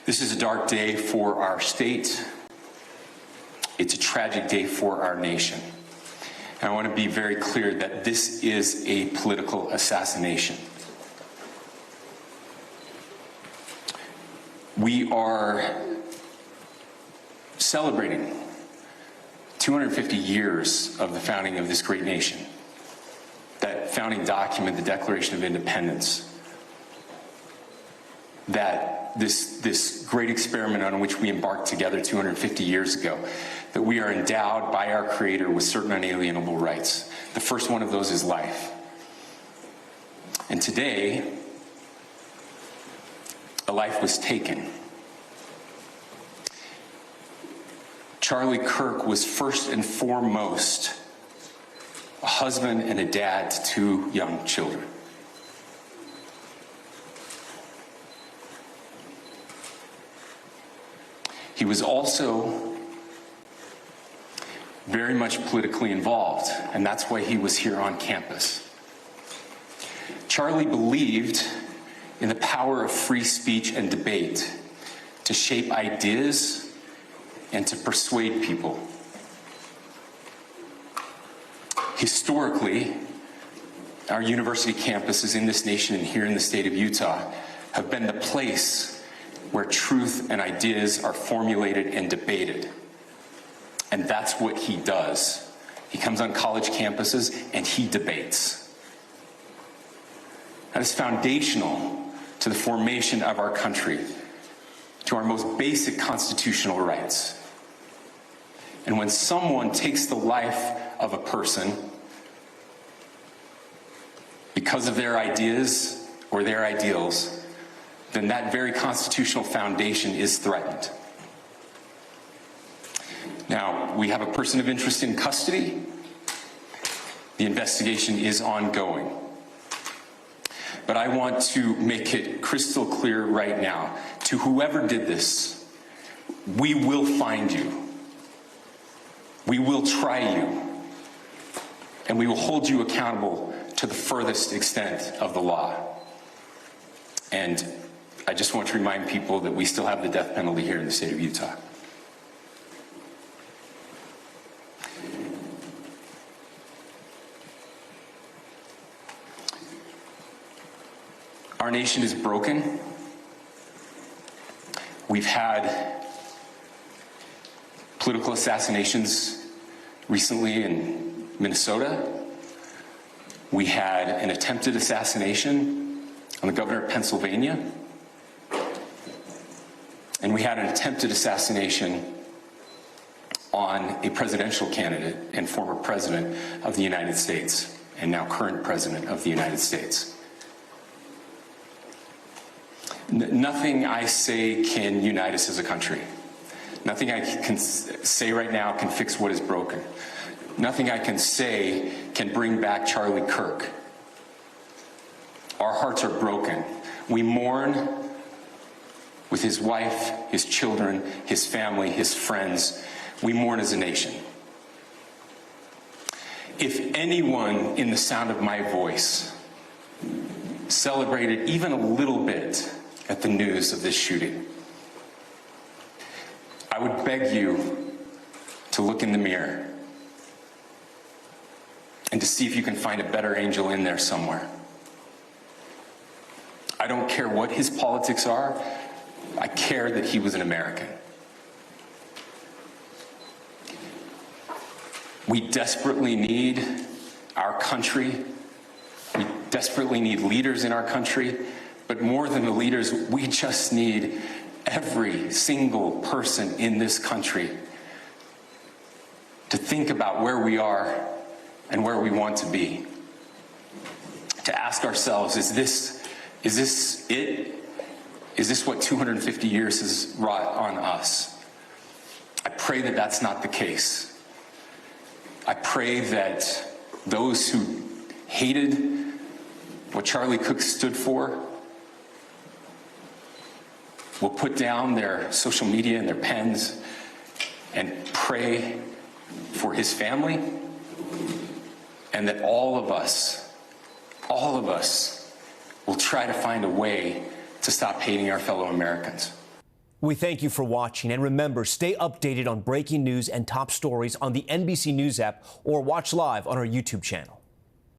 This is a dark day for our state. It's a tragic day for our nation. And I want to be very clear that this is a political assassination. We are celebrating 250 years of the founding of this great nation. That founding document, the Declaration of Independence, that this great experiment on which we embarked together 250 years ago, that we are endowed by our Creator with certain unalienable rights. The first one of those is life. And today, a life was taken. Charlie Kirk was first and foremost a husband and a dad to two young children. He was also very much politically involved, and that's why he was here on campus. Charlie believed in the power of free speech and debate to shape ideas and to persuade people. Historically, our university campuses in this nation and here in the state of Utah have been the place where truth and ideas are formulated and debated. And that's what he does. He comes on college campuses and he debates. That is foundational to the formation of our country, to our most basic constitutional rights. And when someone takes the life of a person because of their ideas or their ideals, then that very constitutional foundation is threatened. Now, we have a person of interest in custody. The investigation is ongoing. But I want to make it crystal clear right now, to whoever did this, we will find you. We will try you. And we will hold you accountable to the furthest extent of the law. And I just want to remind people that we still have the death penalty here in the state of Utah. Our nation is broken. We've had political assassinations recently in Minnesota. We had an attempted assassination on the governor of Pennsylvania. And we had an attempted assassination on a presidential candidate and former president of the United States, and now current president of the United States. Nothing I say can unite us as a country. Nothing I can say right now can fix what is broken. Nothing I can say can bring back Charlie Kirk. Our hearts are broken. We mourn with his wife, his children, his family, his friends. We mourn as a nation. If anyone in the sound of my voice celebrated even a little bit at the news of this shooting, I would beg you to look in the mirror and to see if you can find a better angel in there somewhere. I don't care what his politics are. I care that he was an American. We desperately need our country. We desperately need leaders in our country. But more than the leaders, we just need every single person in this country to think about where we are and where we want to be. To ask ourselves, is this it? Is this what 250 years has wrought on us? I pray that that's not the case. I pray that those who hated what Charlie Kirk stood for will put down their social media and their pens and pray for his family, and that all of us will try to find a way to stop hating our fellow Americans. We thank you for watching, and remember, stay updated on breaking news and top stories on the NBC News app or watch live on our YouTube channel.